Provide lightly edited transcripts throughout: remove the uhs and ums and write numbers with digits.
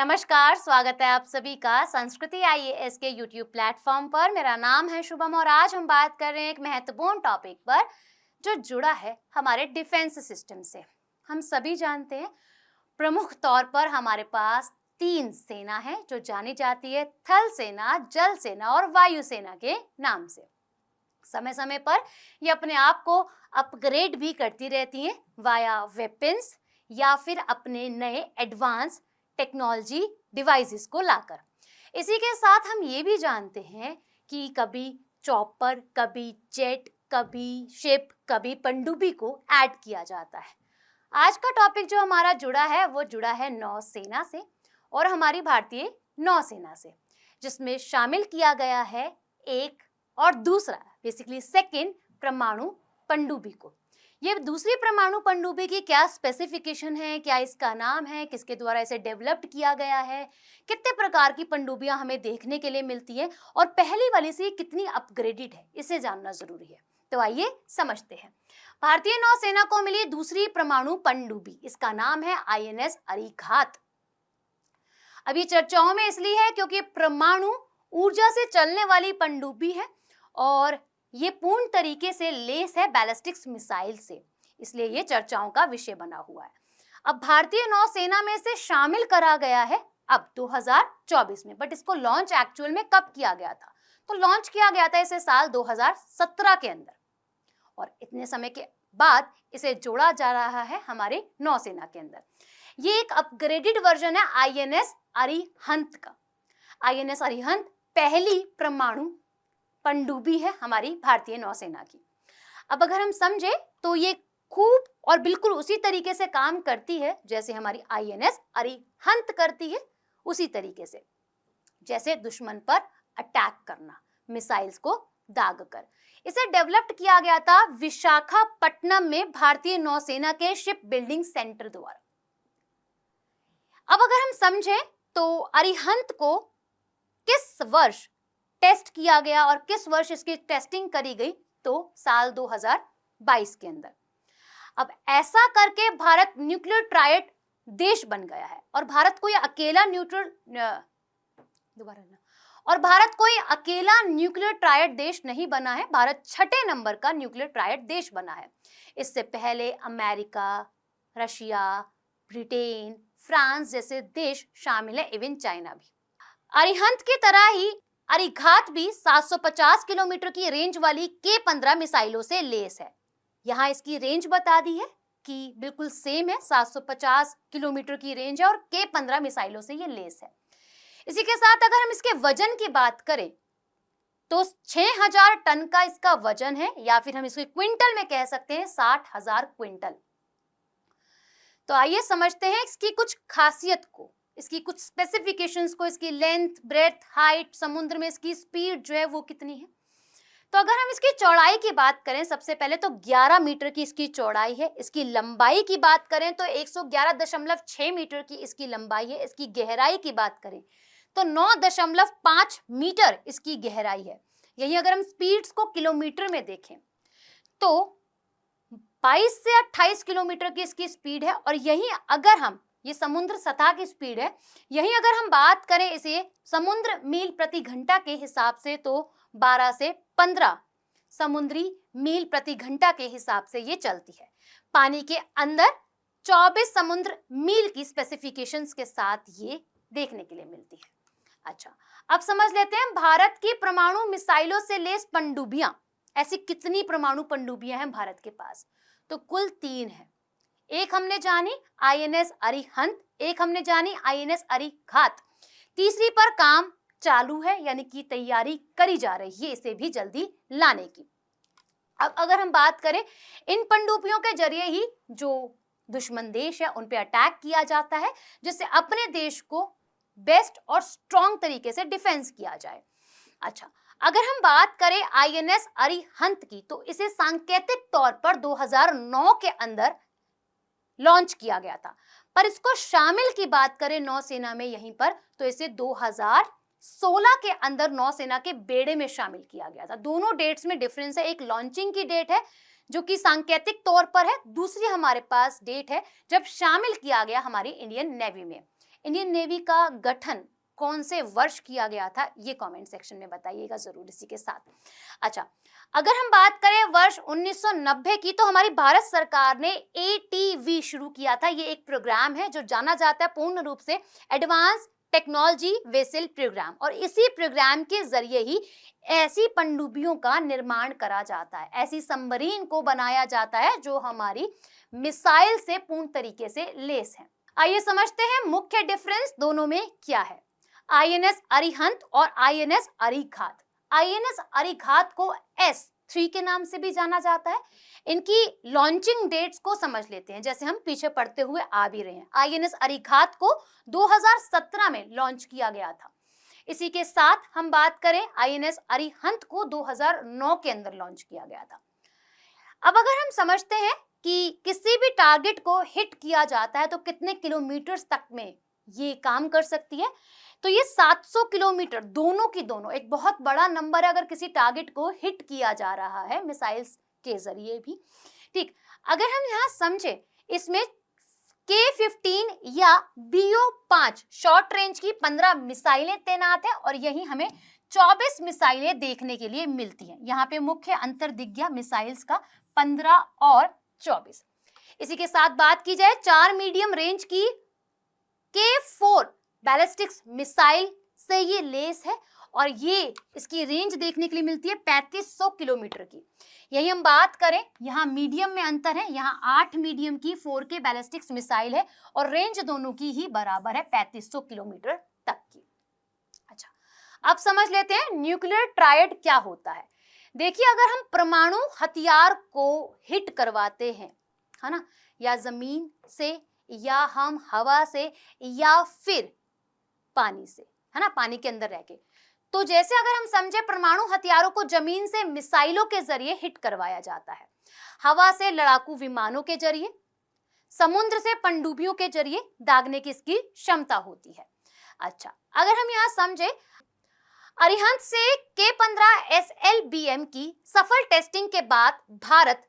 नमस्कार, स्वागत है आप सभी का संस्कृति आईएएस के यूट्यूब प्लेटफॉर्म पर। मेरा नाम है शुभम और आज हम बात कर रहे हैं एक महत्वपूर्ण टॉपिक पर जो जुड़ा है हमारे डिफेंस सिस्टम से। हम सभी जानते हैं प्रमुख तौर पर हमारे पास 3 सेना है जो जानी जाती है थल सेना, जल सेना और वायु सेना के नाम से। समय समय पर ये अपने आप को अपग्रेड भी करती रहती हैं वाया वेपन्स या फिर अपने नए एडवांस टेक्नोलॉजी डिवाइसेस को लाकर। इसी के साथ हम ये भी जानते हैं कि कभी चॉपर, कभी जेट, कभी शिप, कभी पनडुब्बी को ऐड किया जाता है। आज का टॉपिक जो हमारा जुड़ा है वो जुड़ा है नौसेना से और हमारी भारतीय नौसेना से, जिसमें शामिल किया गया है एक और दूसरा बेसिकली सेकेंड परमाणु पनडुब्बी को। ये दूसरी परमाणु पनडुब्बी की क्या स्पेसिफिकेशन है, क्या इसका नाम है, किसके द्वारा इसे डेवलप्ड किया गया है, कितने प्रकार की पनडुब्बियां हमें देखने के लिए मिलती है और पहली वाली से कितनी अपग्रेडेड है, इसे जानना जरूरी है। तो आइए समझते हैं। भारतीय नौसेना को मिली दूसरी परमाणु पनडुब्बी, इसका नाम है आईएनएस अरिघात। अभी चर्चाओं में इसलिए है क्योंकि परमाणु ऊर्जा से चलने वाली पनडुब्बी है और ये पूर्ण तरीके से लेस है बैलिस्टिक्स मिसाइल से, इसलिए ये चर्चाओं का विषय बना हुआ है। अब भारतीय नौसेना में से शामिल करा गया है अब 2024 में, बट इसको लॉन्च एक्चुअल में कब किया गया था? तो लॉन्च किया गया था इसे साल 2017 के अंदर और इतने समय के बाद इसे जोड़ा जा रहा है हमारे नौसेना के अंदर। ये एक अपग्रेडेड वर्जन है आईएनएस अरिहंत का। आईएनएस अरिहंत पहली परमाणु पनडुब्बी है हमारी भारतीय नौसेना की। अब अगर हम समझे तो ये खूब और बिल्कुल उसी तरीके से काम करती है जैसे हमारी आईएनएस अरिहंत करती है, उसी तरीके से जैसे दुश्मन पर अटैक करना, मिसाइल्स को दागकर। इसे डेवलप्ड किया गया था विशाखापट्टनम में भारतीय नौसेना के शिप बिल्डिंग सेंटर द्वारा। अब अगर हम समझे तो अरिहंत को किस वर्ष टेस्ट किया गया और किस वर्ष इसकी टेस्टिंग करी गई, तो साल 2022 के अंदर। अब ऐसा करके भारत न्यूक्लियर ट्रायड देश बन गया है और भारत कोई अकेला न्यूक्लियर ट्रायड देश नहीं बना है। भारत 6ठे नंबर का न्यूक्लियर ट्रायड देश बना है। इससे पहले अमेरिका, रशिया, ब्रिटेन, फ्रांस जैसे देश शामिल है, इवन चाइना भी। अरिहंत की तरह ही अरिघात भी 750 किलोमीटर की रेंज वाली K-15 मिसाइलों से लेस है। यहाँ इसकी रेंज बता दी है कि बिल्कुल सेम है, 750 किलोमीटर की रेंज है और K-15 मिसाइलों से ये लेस है। इसी के साथ अगर हम इसके वजन की बात करें तो 6000 टन का इसका वजन है, या फिर हम इसको क्विंटल में कह सकते हैं 60,000 क्विंटल। तो आइए समझते हैं इसकी कुछ खासियत को, इसकी कुछ स्पेसिफिकेशंस को, इसकी लेंथ, ब्रेथ, हाइट, समुद्र में इसकी स्पीड जो है वो कितनी है। तो अगर हम इसकी चौड़ाई की बात करें, सबसे पहले तो 11 मीटर की इसकी चौड़ाई है। इसकी लंबाई की बात करें तो 111.6 मीटर की इसकी लंबाई है। इसकी गहराई की बात करें तो 9.5 मीटर इसकी गहराई है। यही अगर हम स्पीड्स को किलोमीटर में देखें तो 22 से 28 किलोमीटर की इसकी स्पीड है और यही अगर हम, ये समुद्र सतह की स्पीड है, यही अगर हम बात करें इसे समुद्र मील प्रति घंटा के हिसाब से तो 12 से 15 समुद्री मील प्रति घंटा के हिसाब से ये चलती है। पानी के अंदर 24 समुद्र मील की स्पेसिफिकेशंस के साथ ये देखने के लिए मिलती है। अच्छा, अब समझ लेते हैं भारत की परमाणु मिसाइलों से लेस पनडुब्बियां, ऐसी कितनी परमाणु पनडुब्बियां हैं भारत के पास? तो कुल 3 है। एक हमने जानी आईएनएस अरिहंत, एक हमने जानी आईएनएस अरिघात, तीसरी पर काम चालू है, यानी कि तैयारी करी जा रही है इसे भी जल्दी लाने की। अब अगर हम बात करें, इन पनडुब्बियों के जरिए ही जो दुश्मन देश है उन पे अटैक किया जाता है, जिससे अपने देश को बेस्ट और स्ट्रॉन्ग तरीके से डिफेंस किया जाए। अच्छा, अगर हम बात करें आईएनएस अरिहंत की तो इसे सांकेतिक तौर पर 2009 के अंदर लॉन्च किया गया था, पर इसको शामिल की बात करें नौसेना में यहीं पर तो इसे 2016 के अंदर नौसेना के बेड़े में शामिल किया गया था। दोनों डेट्स में डिफरेंस है, एक लॉन्चिंग की डेट है जो कि सांकेतिक तौर पर है, दूसरी हमारे पास डेट है जब शामिल किया गया हमारी इंडियन नेवी में। इंडियन नेवी का गठन कौन से वर्ष किया गया था, ये कमेंट सेक्शन में बताइएगा जरूर इसी के साथ। अच्छा, अगर हम बात करें वर्ष 1990 की, तो हमारी भारत सरकार ने ATV शुरू किया था। ये एक प्रोग्राम है जो जाना जाता है पूर्ण रूप से एडवांस टेक्नोलॉजी वेसल प्रोग्राम, और इसी प्रोग्राम के जरिए ही ऐसी पनडुब्बियों का निर्माण करा जाता है, ऐसी सबमरीन को बनाया जाता है जो हमारी मिसाइल से पूर्ण तरीके से लेस है। आइए समझते हैं मुख्य डिफरेंस दोनों में क्या है। INS अरिहंत और INS अरिघात। INS अरिघात को S3 के नाम से भी जाना जाता है। इनकी लॉन्चिंग डेट्स को समझ लेते हैं, जैसे हम पीछे पढ़ते हुए आ भी रहे हैं। INS अरिघात को 2017 में लॉन्च किया गया था। इसी के साथ हम बात करें, INS अरिहंत को 2009 के अंदर लॉन्च किया गया था। अब अगर हम समझते हैं कि किसी भी टारगेट को हिट किया जाता है तो कितने किलोमीटर तक में ये काम कर सकती है, तो ये 700 किलोमीटर, दोनों की दोनों एक बहुत बड़ा नंबर है अगर किसी टारगेट को हिट किया जा रहा है मिसाइल्स के जरिए भी। ठीक, अगर हम यहाँ समझे, इसमें K-15 या BO-5 शॉर्ट रेंज की 15 मिसाइलें तैनात है और यही हमें 24 मिसाइलें देखने के लिए मिलती हैं। यहाँ पे मुख्य अंतर दिख गया मिसाइल्स का, 15 और 24। इसी के साथ बात की जाए 4 मीडियम रेंज की K4 बैलिस्टिक्स मिसाइल से ये लेस है और ये इसकी रेंज देखने के लिए मिलती है 3500 किलोमीटर की। यही हम बात करें, यहाँ मीडियम में अंतर है, यहाँ 8 मीडियम की 4K बैलिस्टिक्स मिसाइल है और रेंज दोनों की ही बराबर है 3500 किलोमीटर तक की। अच्छा, अब समझ लेते हैं न्यूक्लियर ट्रायड क्या होता है। देखिए, अगर हम परमाणु हथियार को हिट करवाते हैं, है ना, या जमीन से या हम हवा से या फिर पानी से, है ना, पानी के अंदर रह के, तो जैसे अगर हम समझे परमाणु हथियारों को जमीन से मिसाइलों के जरिए हिट करवाया जाता है, हवा से लड़ाकू विमानों के जरिए, समुद्र से पनडुब्बियों के जरिए दागने की इसकी क्षमता होती है। अच्छा, अगर हम यहाँ समझे, अरिहंत से K-15 SLBM की सफल टेस्टिंग के बाद भारत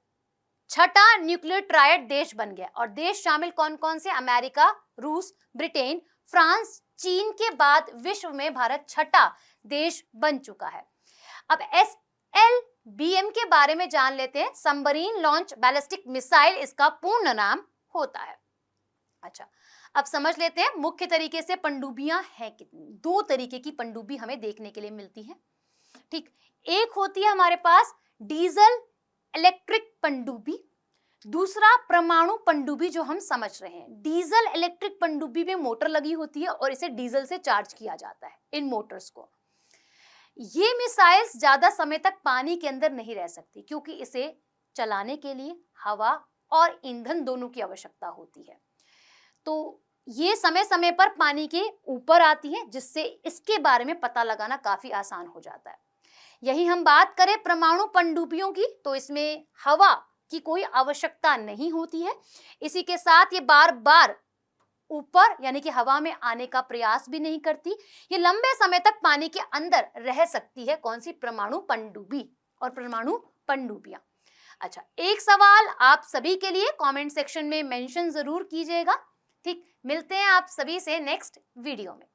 छठा न्यूक्लियर ट्रायड देश बन गया। और देश शामिल कौन कौन से? अमेरिका, रूस, ब्रिटेन, फ्रांस, चीन के बाद विश्व में भारत छठा देश बन चुका है। अब SLBM के बारे में जान लेते हैं। सबमरीन लॉन्च बैलिस्टिक मिसाइल इसका पूर्ण नाम होता है। अच्छा, अब समझ लेते हैं मुख्य तरीके से पनडुब्बियां हैं कितनी। 2 तरीके की पनडुब्बी हमें देखने के लिए मिलती है। ठीक, एक होती है हमारे पास डीजल इलेक्ट्रिक पनडुब्बी, दूसरा परमाणु पनडुब्बी जो हम समझ रहे हैं। डीजल इलेक्ट्रिक पनडुब्बी में मोटर लगी होती है और इसे डीजल से चार्ज किया जाता है, इन मोटर्स को। ये मिसाइल्स ज्यादा समय तक पानी के अंदर नहीं रह सकती क्योंकि इसे चलाने के लिए हवा और ईंधन दोनों की आवश्यकता होती है। तो ये समय समय पर पानी के ऊपर आती है, जिससे इसके बारे में पता लगाना काफी आसान हो जाता है। यही हम बात करें परमाणु पनडुब्बियों की, तो इसमें हवा की कोई आवश्यकता नहीं होती है। इसी के साथ ये बार बार ऊपर यानी कि हवा में आने का प्रयास भी नहीं करती। ये लंबे समय तक पानी के अंदर रह सकती है। कौन सी? परमाणु पनडुब्बी और परमाणु पनडुब्बियां। अच्छा, एक सवाल आप सभी के लिए कमेंट सेक्शन में मेंशन जरूर कीजिएगा। ठीक, मिलते हैं आप सभी से नेक्स्ट वीडियो में।